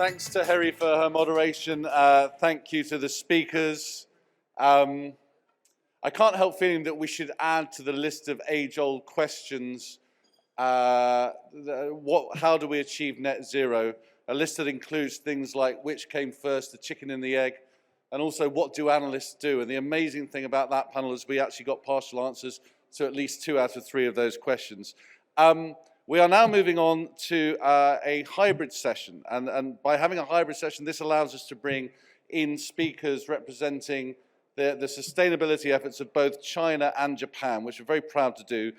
Thanks to Harry for her moderation. Thank you to the speakers. I can't help feeling that we should add to the list of age-old questions, how do we achieve net zero? A list that includes things like which came first, the chicken and the egg, and also what do analysts do? And the amazing thing about that panel is we actually got partial answers to at least 2 out of 3 of those questions. We are now moving on to a hybrid session, and by having a hybrid session, this allows us to bring in speakers representing the sustainability efforts of both China and Japan, which we're very proud to do.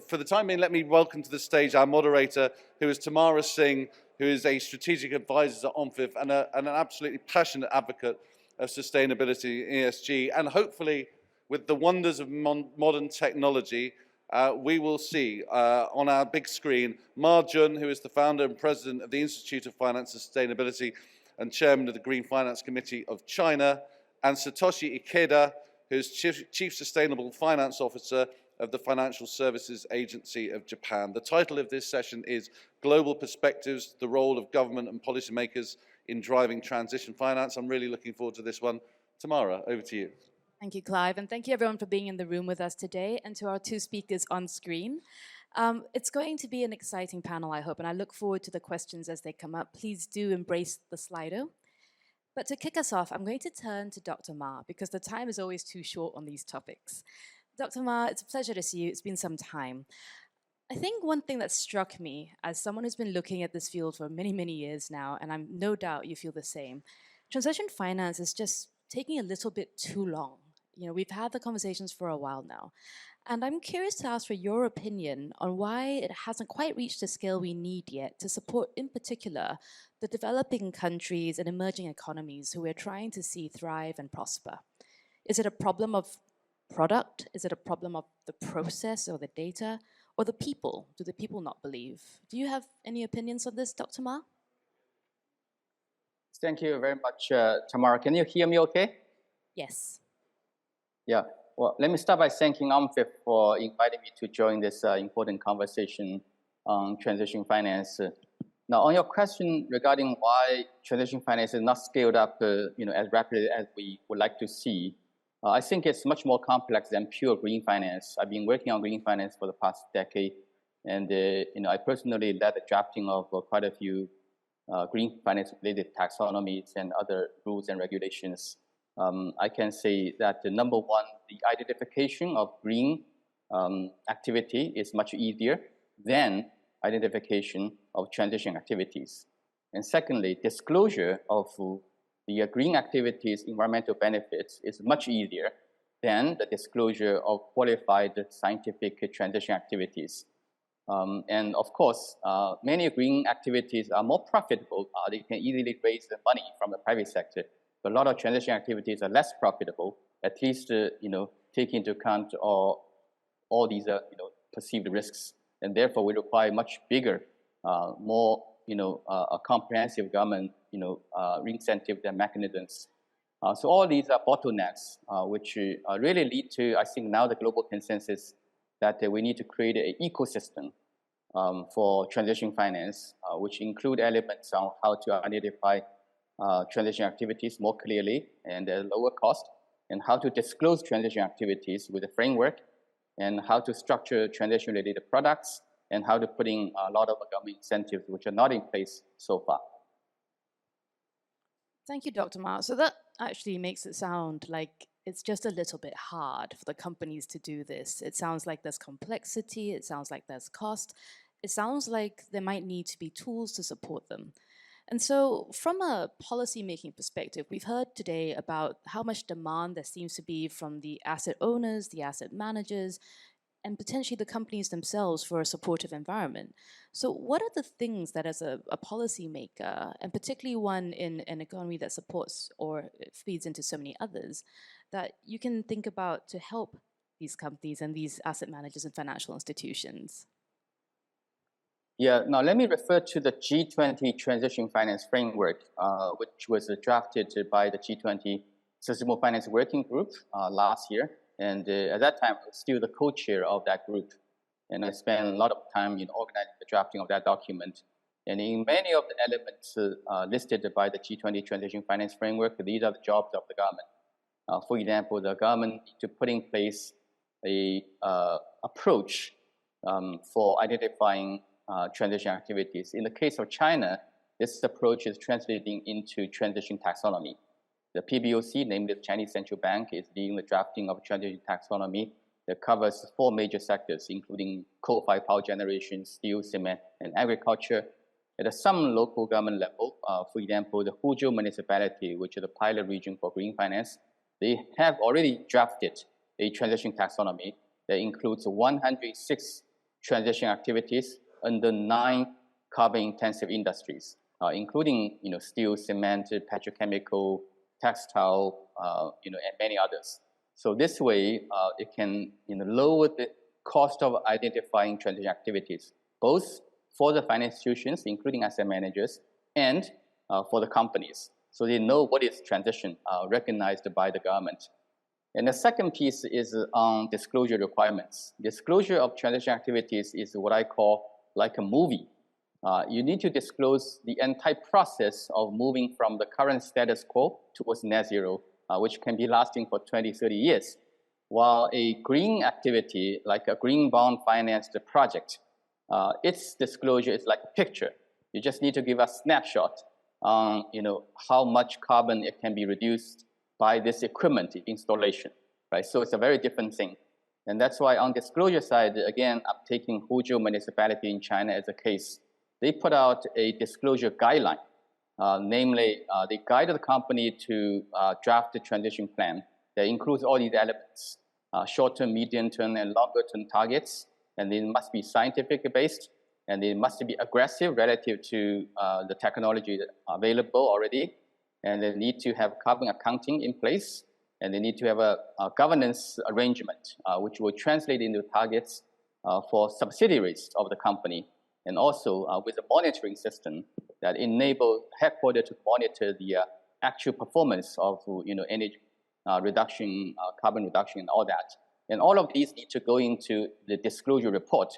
For the time being, let me welcome to the stage our moderator, who is Tamara Singh, who is a strategic advisor at OMFIF and an absolutely passionate advocate of sustainability and ESG, and hopefully with the wonders of modern technology, we will see on our big screen Ma Jun, who is the founder and president of the Institute of Finance and Sustainability and chairman of the Green Finance Committee of China, and Satoshi Ikeda, who is Chief Sustainable Finance Officer of the Financial Services Agency of Japan. The title of this session is Global Perspectives, the Role of Government and Policymakers in Driving Transition Finance. I'm really looking forward to this one. Tamara, over to you. Thank you, Clive, and thank you everyone for being in the room with us today, and to our 2 speakers on screen. It's going to be an exciting panel, I hope, and I look forward to the questions as they come up. Please do embrace the Slido. But to kick us off, I'm going to turn to Dr. Ma, because the time is always too short on these topics. Dr. Ma, it's a pleasure to see you. It's been some time. I think one thing that struck me, as someone who's been looking at this field for many, many years now, and I'm no doubt you feel the same, transition finance is just taking a little bit too long. You know, we've had the conversations for a while now. And I'm curious to ask for your opinion on why it hasn't quite reached the scale we need yet to support, in particular, the developing countries and emerging economies who we're trying to see thrive and prosper. Is it a problem of product? Is it a problem of the process or the data? Or the people? Do the people not believe? Do you have any opinions on this, Dr. Ma? Thank you very much, Tamara. Can you hear me okay? Yes. Yeah, well, let me start by thanking OMFIF for inviting me to join this important conversation on transition finance. Now, on your question regarding why transition finance is not scaled up as rapidly as we would like to see, I think it's much more complex than pure green finance. I've been working on green finance for the past decade, and I personally led the drafting of quite a few green finance-related taxonomies and other rules and regulations. I can say that the number one, the identification of green activity is much easier than identification of transition activities. And secondly, disclosure of the green activities' environmental benefits is much easier than the disclosure of qualified scientific transition activities. And of course, many green activities are more profitable. They can easily raise the money from the private sector. But a lot of transition activities are less profitable, at least, take into account all these, perceived risks. And therefore, we require much bigger, more, a comprehensive government, incentive mechanisms. So all these are bottlenecks, which really lead to, I think, now the global consensus that we need to create an ecosystem for transition finance, which include elements on how to identify transition activities more clearly and at lower cost, and how to disclose transition activities with a framework, and how to structure transition-related products, and how to put in a lot of government incentives which are not in place so far. Thank you, Dr. Ma. So that actually makes it sound like it's just a little bit hard for the companies to do this. It sounds like there's complexity, it sounds like there's cost, it sounds like there might need to be tools to support them. And so from a policy-making perspective, we've heard today about how much demand there seems to be from the asset owners, the asset managers, and potentially the companies themselves for a supportive environment. So what are the things that as a policymaker, and particularly one in an economy that supports or feeds into so many others, that you can think about to help these companies and these asset managers and financial institutions? Yeah, now let me refer to the G20 Transition Finance Framework, which was drafted by the G20 Sustainable Finance Working Group last year. And at that time, I was still the co-chair of that group. And I spent a lot of time in organizing the drafting of that document. And in many of the elements listed by the G20 Transition Finance Framework, these are the jobs of the government. For example, the government needs to put in place a approach for identifying transition activities. In the case of China, this approach is translating into transition taxonomy. The PBOC, namely the Chinese Central Bank, is leading the drafting of a transition taxonomy that covers 4 major sectors, including coal-fired power generation, steel, cement, and agriculture. At some local government level, for example, the Huzhou municipality, which is a pilot region for green finance, they have already drafted a transition taxonomy that includes 106 transition activities under 9 carbon-intensive industries, including steel, cement, petrochemical, textile, and many others. So this way, it can lower the cost of identifying transition activities, both for the financial institutions, including asset managers, and for the companies. So they know what is transition recognized by the government. And the second piece is on disclosure requirements. Disclosure of transition activities is what I call like a movie. You need to disclose the entire process of moving from the current status quo towards net zero, which can be lasting for 20, 30 years. While a green activity, like a green bond financed project, its disclosure is like a picture. You just need to give a snapshot on how much carbon it can be reduced by this equipment installation, right? So it's a very different thing. And that's why on disclosure side, again, I'm taking Huzhou municipality in China as a case. They put out a disclosure guideline. Namely, they guided the company to draft a transition plan that includes all these elements, short-term, medium-term, and longer-term targets, and they must be scientifically based, and they must be aggressive relative to the technology available already, and they need to have carbon accounting in place, and they need to have a governance arrangement, which will translate into targets for subsidiaries of the company, and also with a monitoring system that enable headquarters to monitor the actual performance of energy reduction, carbon reduction, and all that. And all of these need to go into the disclosure report,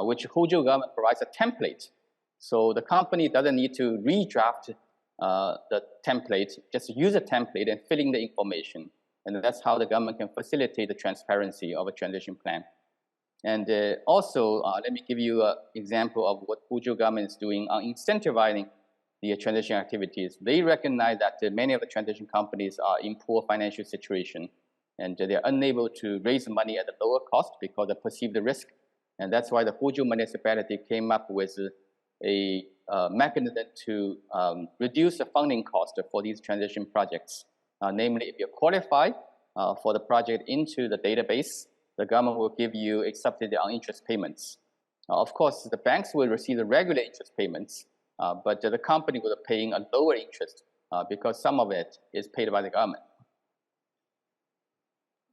which Huzhou government provides a template. So the company doesn't need to redraft the template, just use a template and fill in the information. And that's how the government can facilitate the transparency of a transition plan. And also, let me give you an example of what Huzhou government is doing on incentivizing the transition activities. They recognize that many of the transition companies are in poor financial situation, and they're unable to raise money at a lower cost because they perceive the risk. And that's why the Huzhou municipality came up with a mechanism to reduce the funding cost for these transition projects. Namely, if you qualify for the project into the database, the government will give you a subsidy on interest payments. Of course, the banks will receive the regular interest payments, but the company will be paying a lower interest because some of it is paid by the government.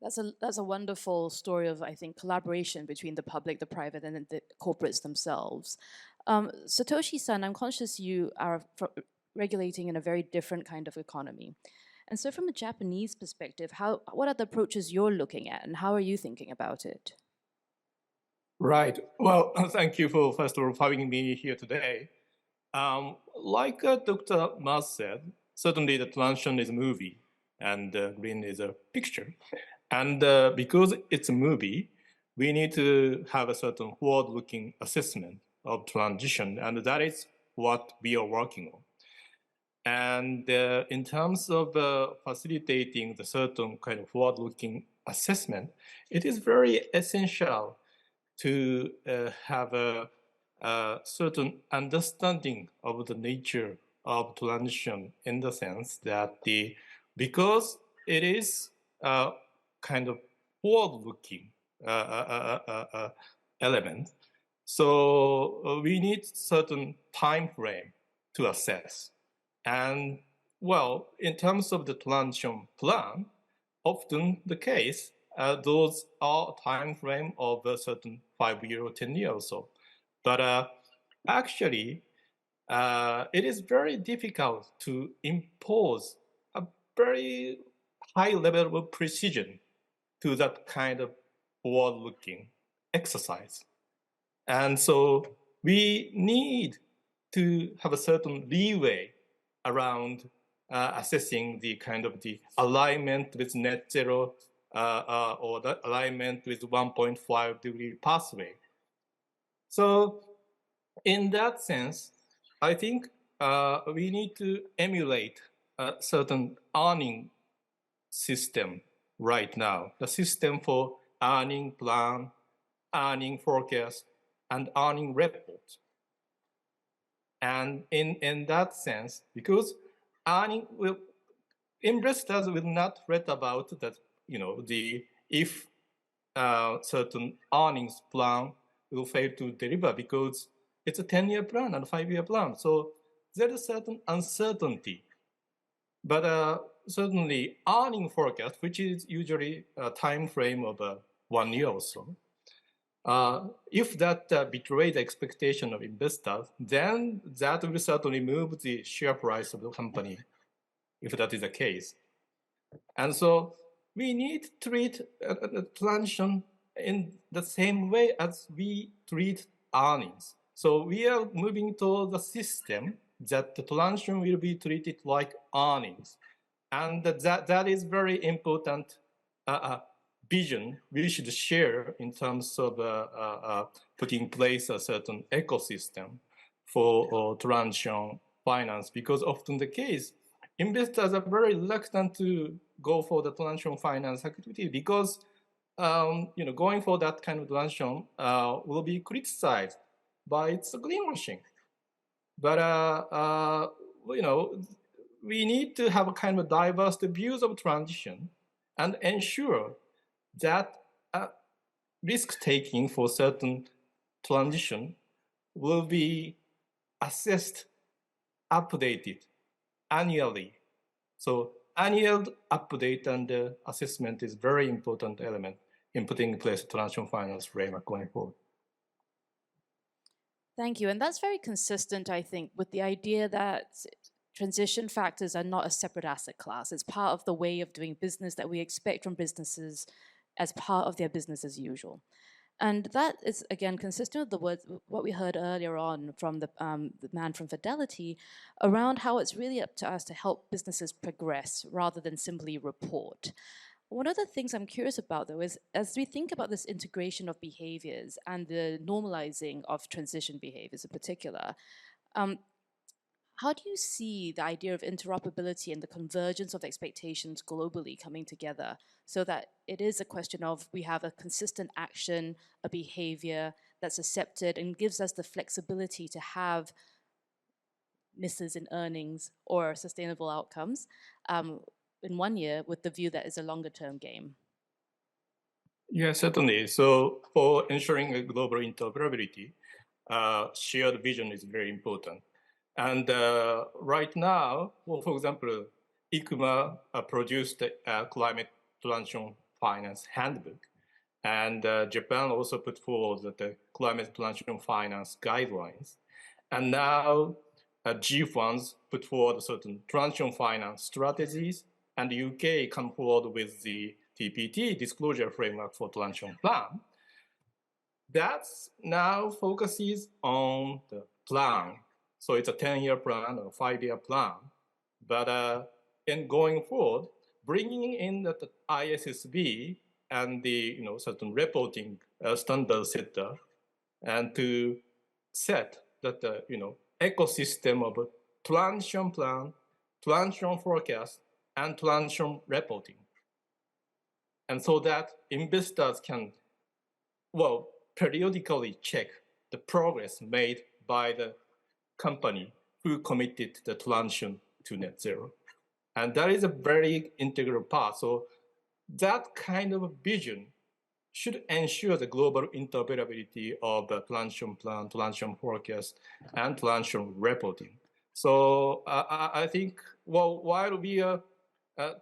That's a wonderful story of, I think, collaboration between the public, the private, and the corporates themselves. Satoshi-san, I'm conscious you are regulating in a very different kind of economy. And so from a Japanese perspective, what are the approaches you're looking at, and how are you thinking about it? Right. Well, thank you for, first of all, having me here today. Like Dr. Mas said, certainly the transition is a movie, and green is a picture. And because it's a movie, we need to have a certain forward-looking assessment of transition, and that is what we are working on. And in terms of facilitating the certain kind of forward-looking assessment, it is very essential to have a certain understanding of the nature of transition, in the sense that because it is kind of forward-looking element, so we need certain time frame to assess. And well, in terms of the transition plan, often the case, those are time frame of a certain 5 year or 10 years or so. But actually, it is very difficult to impose a very high level of precision to that kind of forward-looking exercise. And so we need to have a certain leeway around assessing the kind of the alignment with net zero or the alignment with 1.5 degree pathway. So in that sense, I think we need to emulate a certain earning system right now, the system for earning plan, earning forecast, and earning report. And in that sense, because earning will, investors will not read about that, if certain earnings plan will fail to deliver because it's a 10-year plan and a 5-year plan. So there is certain uncertainty. But certainly earning forecast, which is usually a time frame of 1 year or so, if that betrays the expectation of investors, then that will certainly move the share price of the company, if that is the case. And so we need to treat the transition in the same way as we treat earnings. So we are moving toward the system that the transition will be treated like earnings. And that is very important vision we should share in terms of putting in place a certain ecosystem for transition finance, because often the case, investors are very reluctant to go for the transition finance activity because going for that kind of transition will be criticized by its greenwashing. But we need to have a kind of diverse views of transition and ensure that risk-taking for certain transition will be assessed, updated annually. So annual update and assessment is very important element in putting in place transition finance framework going forward. Thank you. And that's very consistent, I think, with the idea that transition factors are not a separate asset class. It's part of the way of doing business that we expect from businesses as part of their business as usual. And that is, again, consistent with the words, what we heard earlier on from the man from Fidelity, around how it's really up to us to help businesses progress rather than simply report. One of the things I'm curious about, though, is as we think about this integration of behaviors and the normalizing of transition behaviors in particular, how do you see the idea of interoperability and the convergence of expectations globally coming together so that it is a question of we have a consistent action, a behavior that's accepted and gives us the flexibility to have misses in earnings or sustainable outcomes in 1 year with the view that it's a longer term game? Yeah, certainly. So for ensuring a global interoperability, shared vision is very important. And right now, well, for example, ICMA produced a climate transition finance handbook. And Japan also put forward the climate transition finance guidelines. And now G-funds put forward certain transition finance strategies, and the UK come forward with the TPT, disclosure framework for transition plan. That now focuses on the plan. So it's a 10-year plan or 5-year plan. But in going forward, bringing in the ISSB and the certain reporting standard setter, and to set that ecosystem of transition plan, transition forecast, and transition reporting. And so that investors can, periodically check the progress made by the company who committed the transition to net zero. And that is a very integral part. So that kind of vision should ensure the global interoperability of the transition plan, transition forecast, and transition reporting. So I think, while we are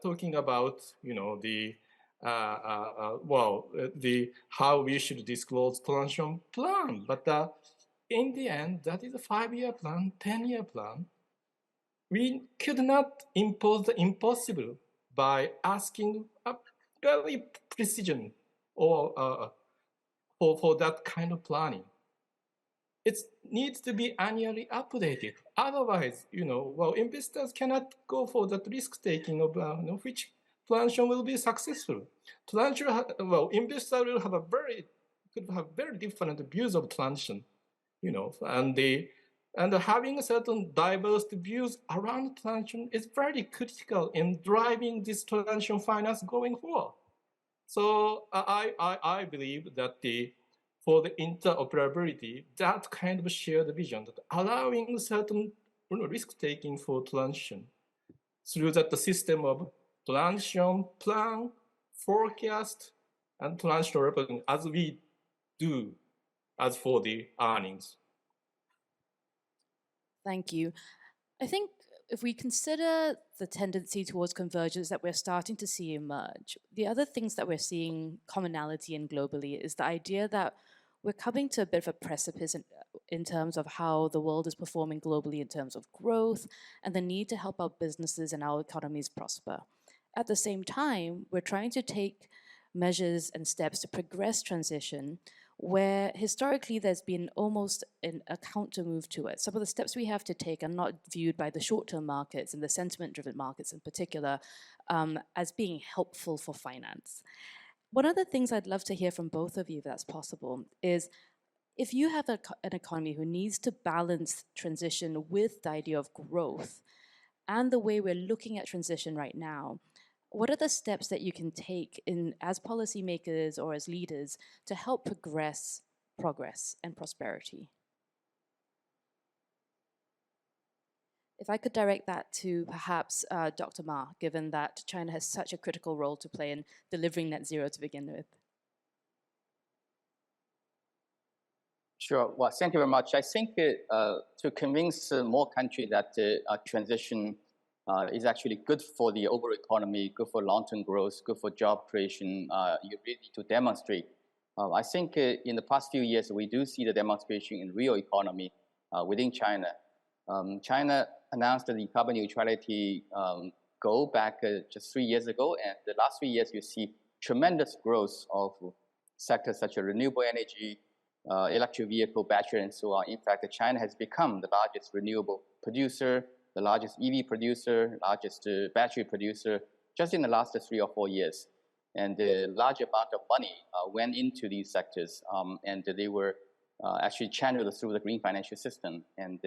talking about, how we should disclose transition plan, but in the end, that is a 5-year plan, 10-year plan. We could not impose the impossible by asking a very precision or for that kind of planning. it needs to be annually updated. Otherwise, well, investors cannot go for that risk taking of which transaction will be successful. Well, investors will have could have very different views of transaction, and having certain diverse views around transaction is very critical in driving this transaction finance going forward. So I believe that for the interoperability, that kind of shared vision, that allowing certain risk-taking for transition through that the system of transition plan, forecast, and transition reporting, as we do as for the earnings. Thank you. I think if we consider the tendency towards convergence that we're starting to see emerge, the other things that we're seeing commonality in globally is the idea that we're coming to a bit of a precipice in terms of how the world is performing globally in terms of growth and the need to help our businesses and our economies prosper. At the same time, we're trying to take measures and steps to progress transition where historically there's been almost a counter move to it. Some of the steps we have to take are not viewed by the short-term markets and the sentiment-driven markets in particular as being helpful for finance. One of the things I'd love to hear from both of you, if that's possible, is if you have an economy who needs to balance transition with the idea of growth and the way we're looking at transition right now, what are the steps that you can take as policymakers or as leaders to help progress and prosperity? If I could direct that to perhaps Dr. Ma, given that China has such a critical role to play in delivering net zero to begin with. Sure. Well, thank you very much. I think to convince more countries that transition is actually good for the overall economy, good for long-term growth, good for job creation, you really need to demonstrate. I think in the past few years, we do see the demonstration in real economy within China. China announced the carbon neutrality goal back just 3 years ago, and the last 3 years you see tremendous growth of sectors such as renewable energy, electric vehicle, battery, and so on. In fact, China has become the largest renewable producer, the largest EV producer, largest battery producer, just in the last 3 or 4 years. And a large amount of money went into these sectors, and they were actually channeled through the green financial system. And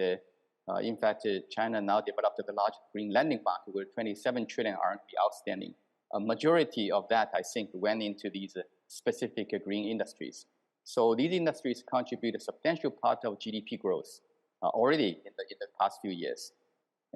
in fact, China now developed the largest green lending market with 27 trillion RMB outstanding. A majority of that, I think, went into these specific green industries. So these industries contribute a substantial part of GDP growth already in the past few years.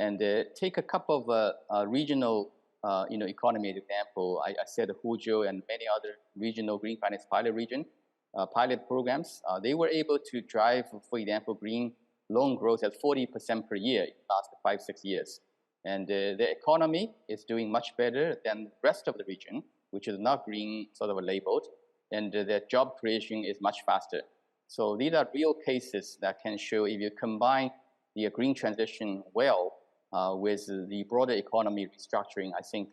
And take a couple of regional economy example. I said Huzhou and many other regional green finance pilot programs. They were able to drive, for example, green loan growth at 40% per year in the last 5-6 years. And the economy is doing much better than the rest of the region, which is not green sort of labeled, and the job creation is much faster. So these are real cases that can show if you combine the green transition well with the broader economy restructuring, I think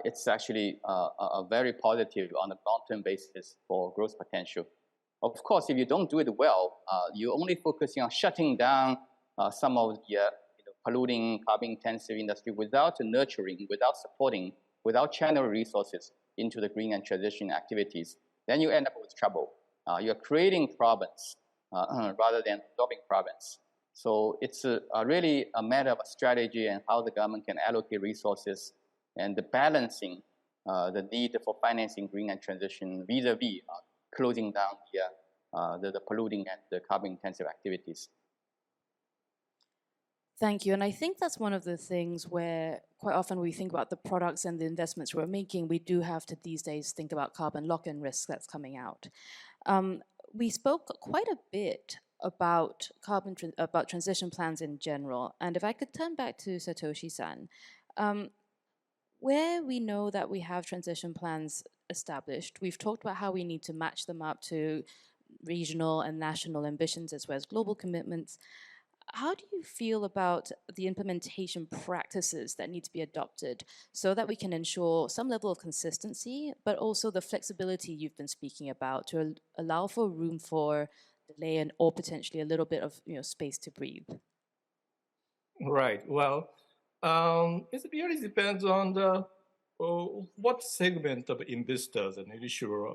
it's actually a very positive on a long-term basis for growth potential. Of course, if you don't do it well, you're only focusing on shutting down some of the polluting, carbon-intensive industry without nurturing, without supporting, without channeling resources into the green and transition activities. Then you end up with trouble. You're creating problems rather than solving problems. So it's really a matter of strategy and how the government can allocate resources and the balancing the need for financing green and transition vis-a-vis closing down the polluting and the carbon-intensive activities. Thank you. And I think that's one of the things where quite often we think about the products and the investments we're making, we do have to these days think about carbon lock-in risk that's coming out. We spoke quite a bit about about transition plans in general. And if I could turn back to Satoshi-san, where we know that we have transition plans established, we've talked about how we need to match them up to regional and national ambitions as well as global commitments. How do you feel about the implementation practices that need to be adopted so that we can ensure some level of consistency, but also the flexibility you've been speaking about to allow for room for delay and or potentially a little bit of space to breathe? Right. Well, it really depends on the what segment of investors and issuer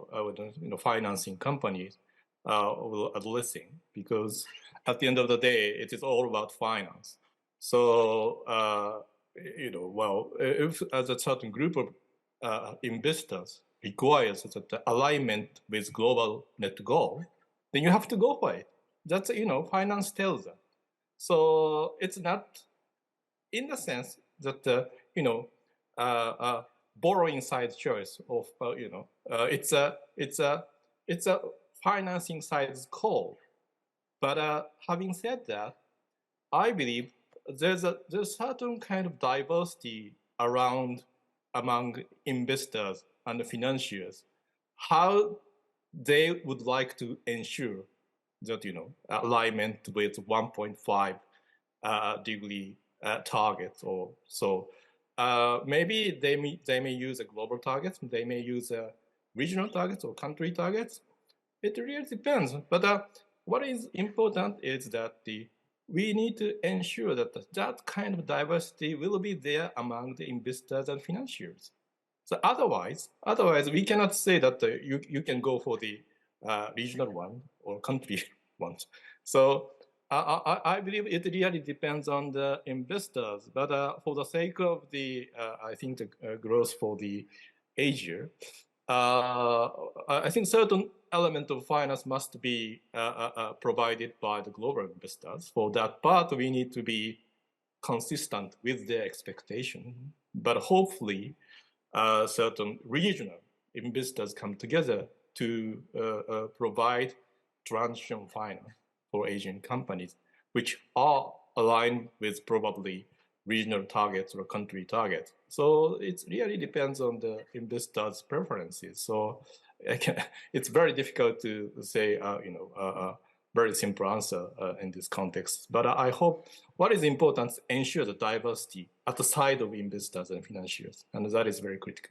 financing companies will addressing, because at the end of the day, it is all about finance. So well, if as a certain group of investors requires the alignment with global net goal, then you have to go for it. That's finance tells that. So it's not in the sense that borrowing side choice of it's a financing side's call. But having said that, I believe there's certain kind of diversity among investors and financiers, how they would like to ensure that alignment with 1.5 degree targets or so. Maybe they may use a global target, they may use regional targets or country targets. It really depends. But what is important is that we need to ensure that that kind of diversity will be there among the investors and financiers. So otherwise we cannot say that you can go for the regional one or country ones. So I believe it really depends on the investors. But for the sake of the, I think the growth for the Asia, I think certain element of finance must be provided by the global investors. For that part, we need to be consistent with their expectation. But hopefully, certain regional investors come together to provide transition finance for Asian companies, which are aligned with probably regional targets or country targets. So it really depends on the investors' preferences. So it's very difficult to say, a very simple answer in this context. But I hope what is important is ensure the diversity at the side of investors and financiers, and that is very critical.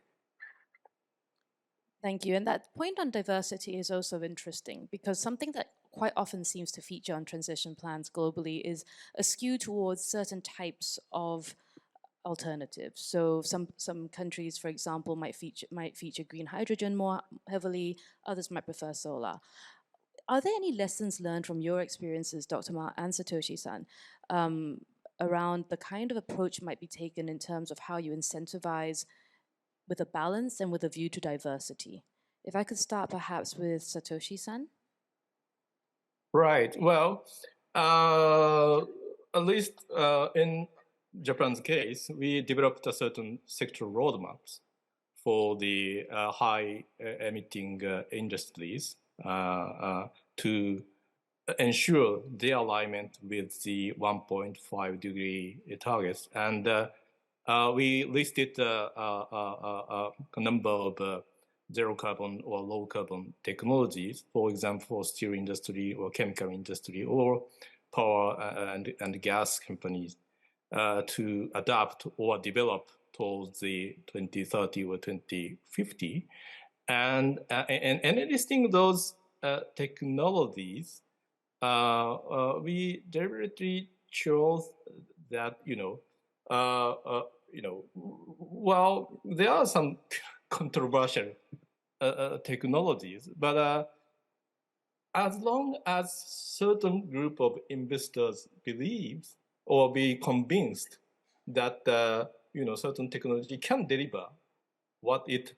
Thank you. And that point on diversity is also interesting, because something that quite often seems to feature on transition plans globally is a skew towards certain types of alternatives. So some countries, for example, might feature green hydrogen more heavily. Others might prefer solar. Are there any lessons learned from your experiences, Dr. Ma and Satoshi-san, around the kind of approach might be taken in terms of how you incentivize with a balance and with a view to diversity? If I could start perhaps with Satoshi-san. Right. Well, at least in Japan's case, we developed a certain sectoral roadmaps for the high emitting industries to ensure their alignment with the 1.5 degree targets. And we listed a number of zero carbon or low carbon technologies, for example, steel industry or chemical industry or power and gas companies to adapt or develop towards the 2030 or 2050. And listing those technologies, we deliberately chose that, well, there are some controversial technologies, but as long as certain group of investors believes or be convinced that certain technology can deliver what it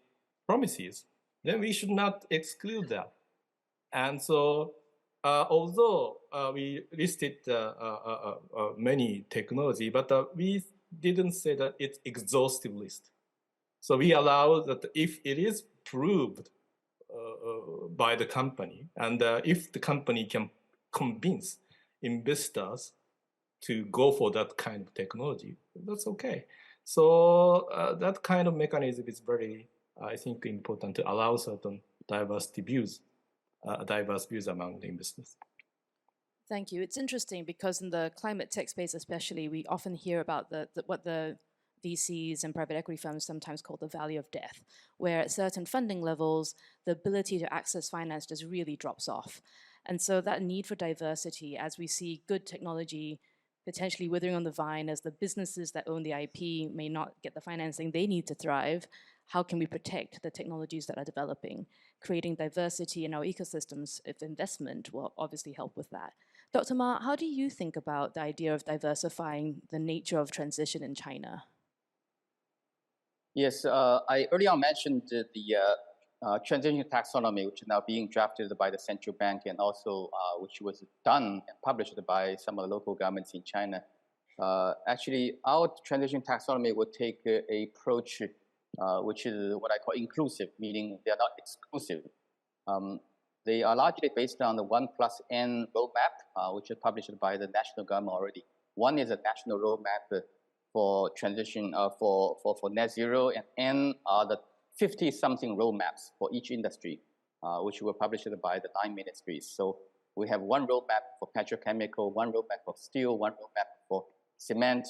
promises, then we should not exclude that. And so, although we listed many technology, but we didn't say that it's exhaustive list. So we allow that if it is proved by the company, and if the company can convince investors to go for that kind of technology, that's okay. So that kind of mechanism is very, I think, important to allow certain diverse views among the investors. Thank you. It's interesting because in the climate tech space especially, we often hear about what the VCs and private equity firms sometimes call the valley of death, where at certain funding levels, the ability to access finance just really drops off. And so that need for diversity, as we see good technology potentially withering on the vine, as the businesses that own the IP may not get the financing they need to thrive, how can we protect the technologies that are developing? Creating diversity in our ecosystems of investment will obviously help with that. Dr. Ma, how do you think about the idea of diversifying the nature of transition in China? Yes, I earlier mentioned the transition taxonomy, which is now being drafted by the central bank, and also which was done and published by some of the local governments in China. Actually, our transition taxonomy would take an approach which is what I call inclusive, meaning they are not exclusive. They are largely based on the 1+N roadmap, which is published by the national government already. One is a national roadmap for transition for net zero, and N are the 50-something roadmaps for each industry, which were published by the 9 ministries. So we have one roadmap for petrochemical, one roadmap for steel, one roadmap for cement,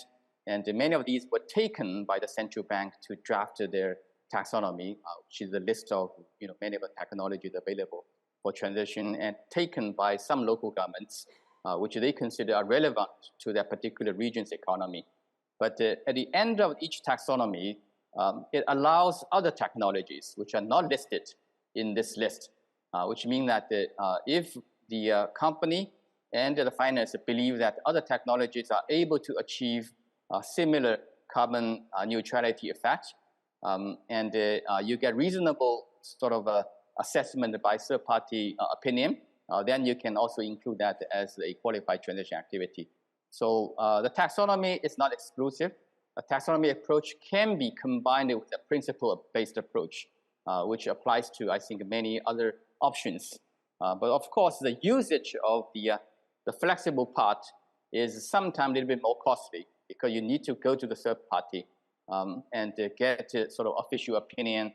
and many of these were taken by the central bank to draft their taxonomy, which is a list of many of the technologies available for transition, and taken by some local governments, which they consider are relevant to their particular region's economy. But at the end of each taxonomy, it allows other technologies which are not listed in this list, which means that if the company and the finance believe that other technologies are able to achieve similar carbon neutrality effect, and you get reasonable sort of assessment by third-party opinion, then you can also include that as a qualified transition activity. So the taxonomy is not exclusive. A taxonomy approach can be combined with a principle-based approach, which applies to, I think, many other options. But of course, the usage of the flexible part is sometimes a little bit more costly, because you need to go to the third party and get sort of official opinion,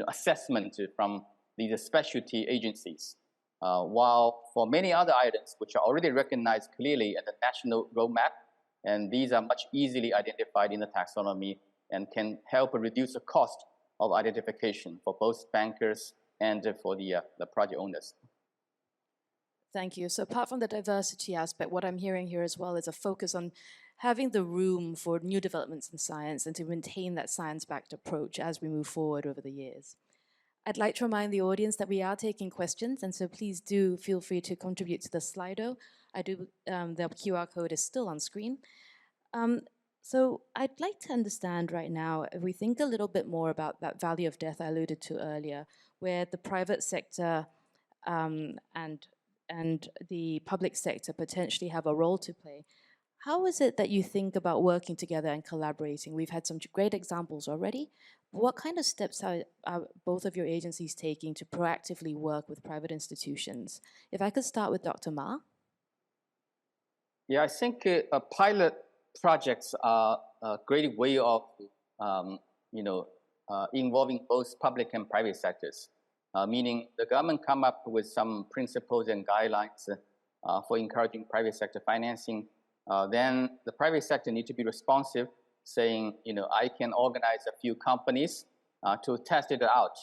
assessment from these specialty agencies. While for many other items, which are already recognized clearly at the national roadmap, and these are much easily identified in the taxonomy and can help reduce the cost of identification for both bankers and for the project owners. Thank you. So apart from the diversity aspect, what I'm hearing here as well is a focus on having the room for new developments in science and to maintain that science-backed approach as we move forward over the years. I'd like to remind the audience that we are taking questions, and so please do feel free to contribute to the Slido. The QR code is still on screen. So I'd like to understand right now, if we think a little bit more about that valley of death I alluded to earlier, where the private sector and the public sector potentially have a role to play. How is it that you think about working together and collaborating? We've had some great examples already. What kind of steps are both of your agencies taking to proactively work with private institutions? If I could start with Dr. Ma. Yeah, I think pilot projects are a great way of, involving both public and private sectors. Meaning the government come up with some principles and guidelines for encouraging private sector financing. Then the private sector need to be responsive, saying, I can organize a few companies to test it out.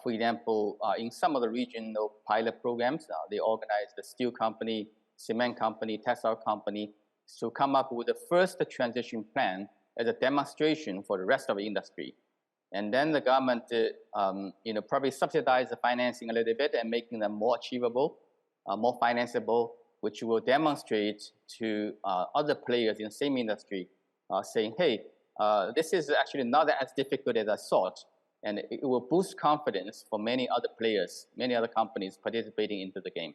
For example, in some of the regional pilot programs, they organize the steel company, cement company, textile company to come up with the first transition plan as a demonstration for the rest of the industry. And then the government, probably subsidize the financing a little bit and making them more achievable, more financeable, which will demonstrate to other players in the same industry, saying, hey, this is actually not as difficult as I thought, and it will boost confidence for many other players, many other companies participating into the game.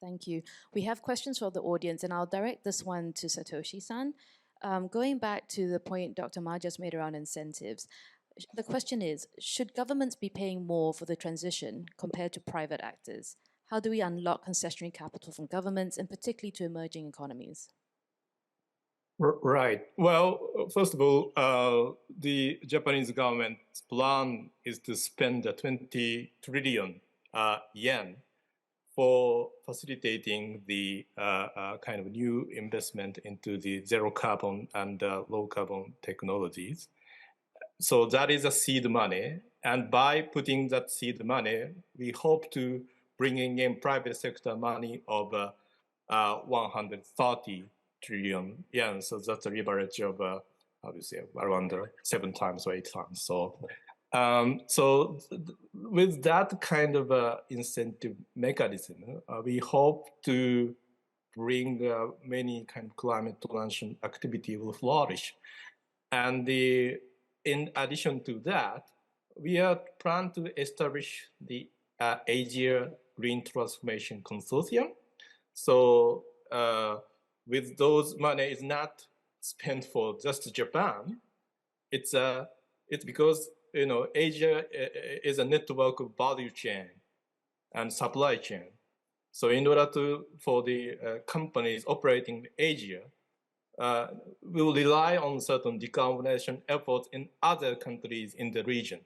Thank you. We have questions from the audience, and I'll direct this one to Satoshi-san. Going back to the point Dr. Ma just made around incentives, the question is, should governments be paying more for the transition compared to private actors? How do we unlock concessionary capital from governments, and particularly to emerging economies? Right. Well, first of all, the Japanese government's plan is to spend 20 trillion yen for facilitating the kind of new investment into the zero carbon and low carbon technologies. So that is a seed money. And by putting that seed money, we hope to bringing in private sector money of 130 trillion yen. So that's a leverage of obviously around 7 times or 8 times. So, with that kind of incentive mechanism, we hope to bring many kind of climate transition activity will flourish. And in addition to that, we are planning to establish the Asia Green Transformation Consortium. So with those money is not spent for just Japan. It's because Asia is a network of value chain and supply chain. So in order for the companies operating in Asia, we will rely on certain decarbonization efforts in other countries in the region.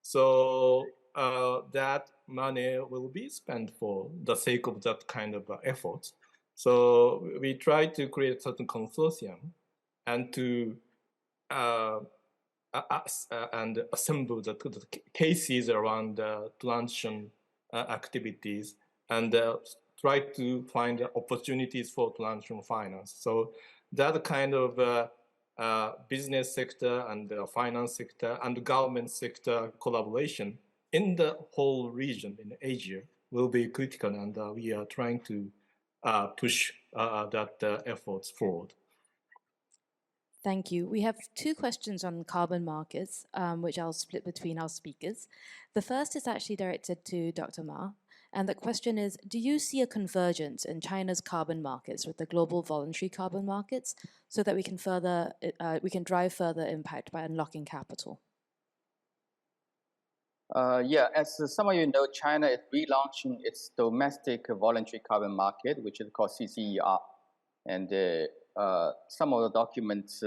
So that money will be spent for the sake of that kind of effort. So we try to create a certain consortium and to and assemble the cases around transition activities and try to find opportunities for transition finance. So that kind of business sector and finance sector and government sector collaboration in the whole region in Asia will be critical, and we are trying to push that efforts forward. Thank you. We have 2 questions on carbon markets, which I'll split between our speakers. The first is actually directed to Dr. Ma. And the question is, do you see a convergence in China's carbon markets with the global voluntary carbon markets so that we can drive further impact by unlocking capital? Yeah, as some of you know, China is relaunching its domestic voluntary carbon market, which is called CCER. And some of the documents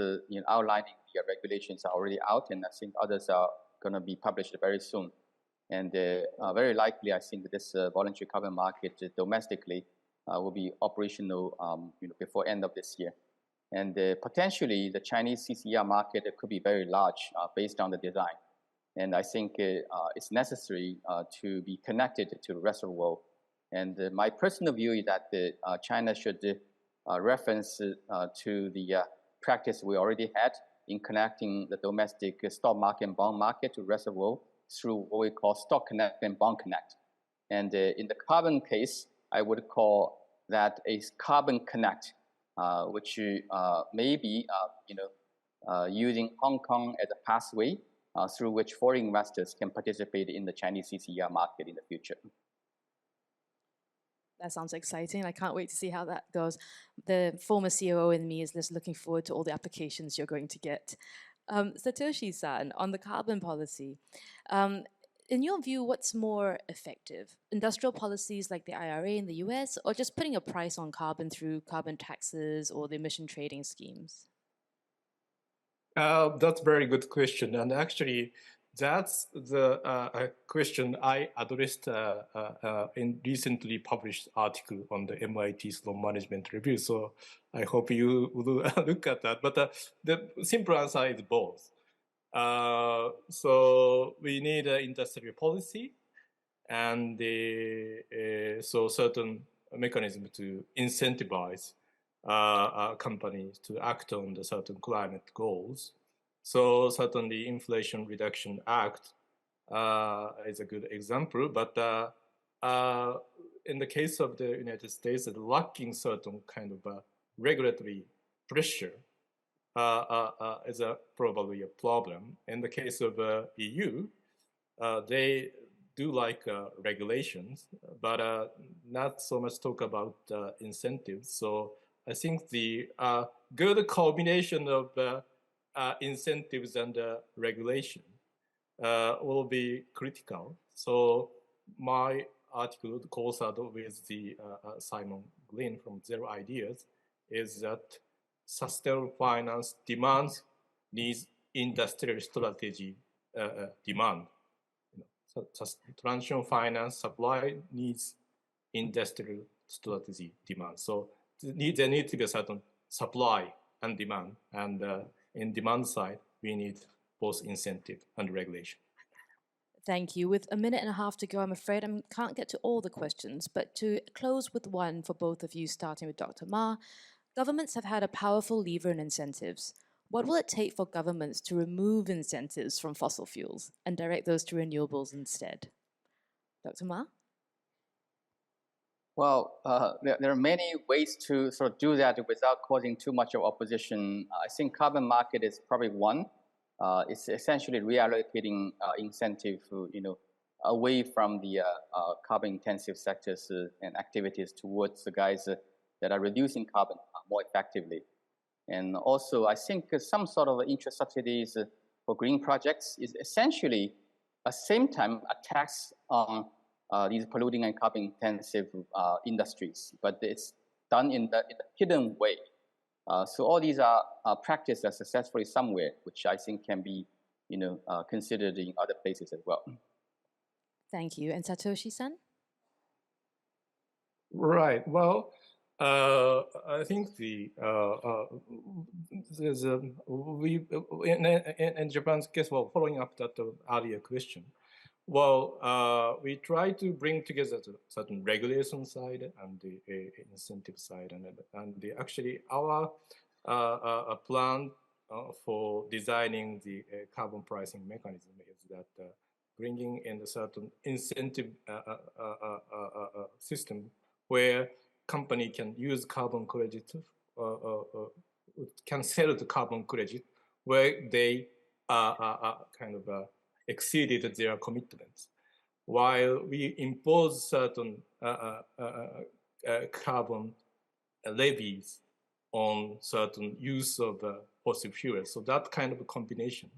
outlining the regulations are already out, and I think others are going to be published very soon. And very likely, I think this voluntary carbon market domestically will be operational before end of this year. And potentially, the Chinese CCER market could be very large based on the design. And I think it's necessary to be connected to the rest of the world. And my personal view is that China should reference to the practice we already had in connecting the domestic stock market and bond market to the rest of the world through what we call Stock Connect and Bond Connect. And in the carbon case, I would call that a Carbon Connect, which may be using Hong Kong as a pathway through which foreign investors can participate in the Chinese CCER market in the future. That sounds exciting. I can't wait to see how that goes. The former COO in me is just looking forward to all the applications you're going to get. Satoshi-san, on the carbon policy, in your view, what's more effective? Industrial policies like the IRA in the US, or just putting a price on carbon through carbon taxes or the emission trading schemes? That's a very good question. And actually, that's the question I addressed in recently published article on the MIT Sloan Management Review. So I hope you will look at that. But the simple answer is both. So we need an industrial policy and so certain mechanism to incentivize companies to act on the certain climate goals. So certainly Inflation Reduction Act is a good example, but in the case of the United States, it's lacking certain kind of regulatory pressure is probably a problem. In the case of EU, they do like regulations, but not so much talk about incentives. So I think the good combination of incentives and regulation will be critical. So my article, co-authored with the Simon Glynn from Zero Ideas, is that sustainable finance demand needs industrial strategy demand. Transition finance supply needs industrial strategy demand. So there needs to be a certain supply and demand, and in demand side, we need both incentive and regulation. Thank you. With a minute and a half to go, I'm afraid I can't get to all the questions, but to close with one for both of you, starting with Dr. Ma, governments have had a powerful lever in incentives. What will it take for governments to remove incentives from fossil fuels and direct those to renewables instead? Dr. Ma? Well, there are many ways to sort of do that without causing too much of opposition. I think carbon market is probably one. It's essentially reallocating incentive, away from the carbon-intensive sectors and activities towards the guys that are reducing carbon more effectively. And also, I think some sort of interest subsidies for green projects is essentially, at the same time, a tax on these polluting and carbon-intensive industries, but it's done in the hidden way. So all these are practiced successfully somewhere, which I think can be, considered in other places as well. Thank you. And Satoshi-san? Right. Well, I think there's in Japan's case, well, following up that earlier question, well, we try to bring together the certain regulation side and the incentive side, and actually our plan for designing the carbon pricing mechanism is that bringing in a certain incentive system where company can use carbon credit, can sell the carbon credit where they kind of exceeded their commitments, while we impose certain carbon levies on certain use of fossil fuels. So that kind of a combination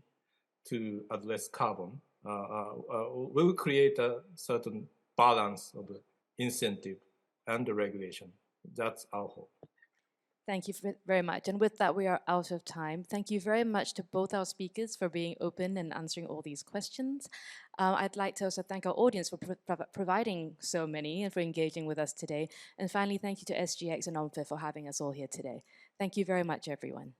to address carbon will create a certain balance of incentive and the regulation. That's our hope. Thank you very much. And with that, we are out of time. Thank you very much to both our speakers for being open and answering all these questions. I'd like to also thank our audience for providing so many and for engaging with us today. And finally, thank you to SGX and OMFIF for having us all here today. Thank you very much, everyone.